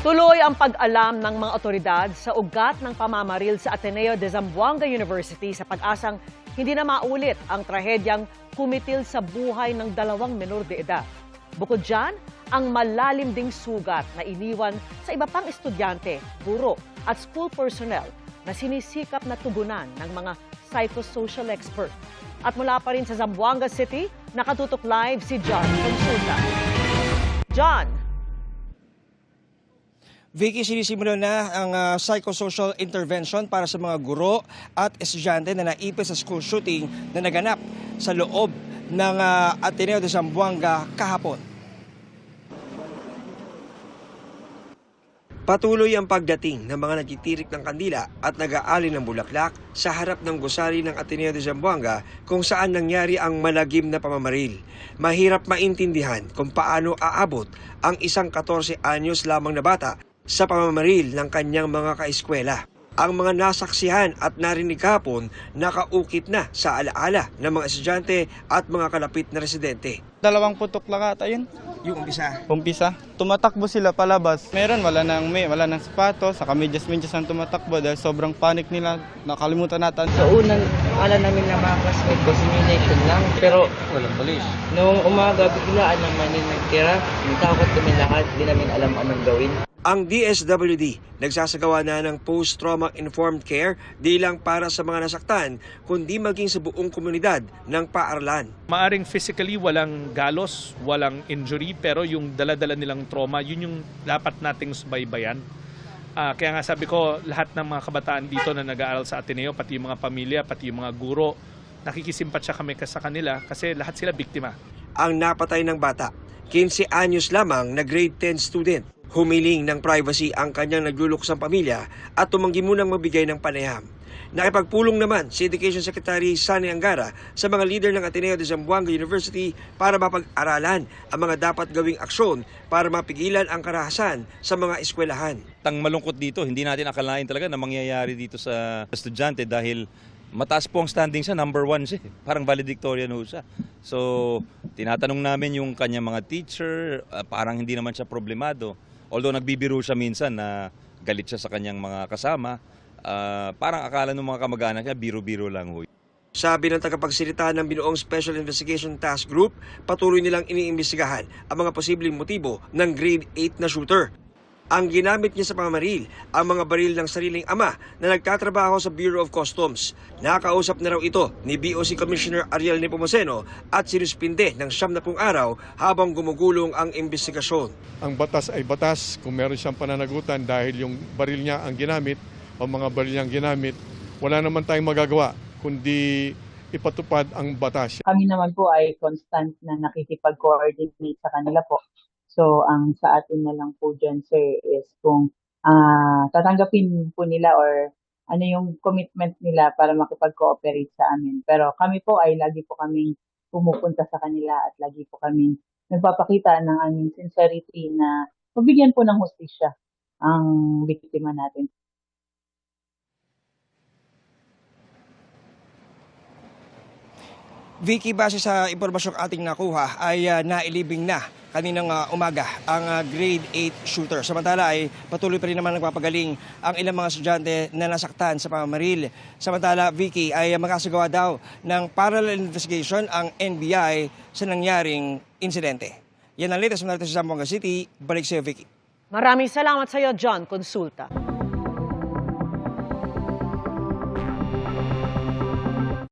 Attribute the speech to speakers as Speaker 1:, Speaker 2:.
Speaker 1: Tuloy ang pag-alam ng mga otoridad sa ugat ng pamamaril sa Ateneo de Zamboanga University sa pag-asang hindi na maulit ang trahedyang kumitil sa buhay ng 2 menor de edad. Bukod dyan, ang malalim ding sugat na iniwan sa iba pang estudyante, guro at school personnel na sinisikap na tugunan ng mga psychosocial expert. At mula pa rin sa Zamboanga City, nakatutok live si John Consulta. John!
Speaker 2: Vicky, sinisimulan na ang psychosocial intervention para sa mga guro at estudyante na naipit sa school shooting na naganap sa loob ng Ateneo de Zamboanga kahapon. Patuloy ang pagdating ng mga nagtitirik ng kandila at nag-aali ng bulaklak sa harap ng gusali ng Ateneo de Zamboanga kung saan nangyari ang malagim na pamamaril. Mahirap maintindihan kung paano aabot ang isang 14 anyos lamang na bata sa pamamaril ng kanyang mga kaeskwela. Ang mga nasaksihan at narinig kahapon nakaukit na sa alaala ng mga estudyante at mga kalapit na residente.
Speaker 3: 2 putok lang ata yun.
Speaker 2: Yung umpisa.
Speaker 3: Umpisa. Tumatakbo sila palabas. Meron, wala nang sapatos, saka medyas-medyas ang tumatakbo dahil sobrang panic nila. Nakalimutan natin.
Speaker 4: Sa unang akala namin na mga classmate ko, simulation lang. Pero
Speaker 3: Walang balis.
Speaker 4: noong umaga, biglaan naman yung nagtira. Natakot kami lahat, di namin alam anong gawin.
Speaker 2: Ang DSWD nagsasagawa na ng post-trauma informed care di lang para sa mga nasaktan, kundi maging sa buong komunidad ng paaralan.
Speaker 5: Maaring physically walang galos, walang injury, pero yung dala-dala nilang trauma, yun yung dapat nating subaybayan. Kaya nga sabi ko, lahat ng mga kabataan dito na nag-aaral sa Ateneo, pati yung mga pamilya, pati yung mga guro, nakikisimpatya kami sa kanila kasi lahat sila biktima.
Speaker 2: Ang napatay ng bata, 15 anyos lamang na grade 10 student. Humiling ng privacy ang kanyang nagluluksang pamilya at tumanggi munang mabigay ng panayam. Nakipagpulong naman si Education Secretary Sani Angara sa mga leader ng Ateneo de Zamboanga University para mapag-aralan ang mga dapat gawing aksyon para mapigilan ang karahasan sa mga eskwelahan.
Speaker 6: Ang malungkot dito, hindi natin akalain talaga na mangyayari dito sa estudyante dahil mataas po ang standing siya, number 1 siya. Parang valedictorian ho siya. So, tinatanong namin yung kanyang mga teacher, parang hindi naman siya problemado. Although nagbibiro siya minsan na galit siya sa kanyang mga kasama, parang akala ng mga kamag-anak niya, biro-biro lang ho.
Speaker 2: Sabi ng tagapagsalita ng binuong Special Investigation Task Group, patuloy nilang iniimbestigahan ang mga posibleng motibo ng grade 8 na shooter. Ang ginamit niya sa pamamaril, ang mga baril ng sariling ama na nagtatrabaho sa Bureau of Customs. Nakakausap na raw ito ni BOC Commissioner Ariel Nepomuceno at sinuspinde ng 70 araw habang gumugulong ang investigasyon.
Speaker 7: Ang batas ay batas kung meron siyang pananagutan dahil yung baril niya ang ginamit o mga baril niyang ginamit, wala naman tayong magagawa kundi ipatupad ang batas.
Speaker 8: Kami naman po ay constant na nakikipag-coordinate sa kanila po. So, ang sa atin na lang po dyan, sir, is kung tatanggapin po nila or ano yung commitment nila para makipag-cooperate sa amin. Pero kami po ay lagi po kaming pumupunta sa kanila at lagi po kaming nagpapakita ng aming sincerity na mabigyan po ng hustisya ang biktima natin.
Speaker 2: Vicky, base sa impormasyong ating nakuha ay nailibing na kaninang umaga ang grade 8 shooter. Samantala ay patuloy pa rin naman nagpapagaling ang ilang mga estudyante na nasaktan sa pamamaril. Samantala, Vicky, ay makasagawa daw ng parallel investigation ang NBI sa nangyaring insidente. Yan ang latest natin sa Zamboanga City. Balik sa iyo, Vicky.
Speaker 1: Maraming salamat sa iyo, John Consulta.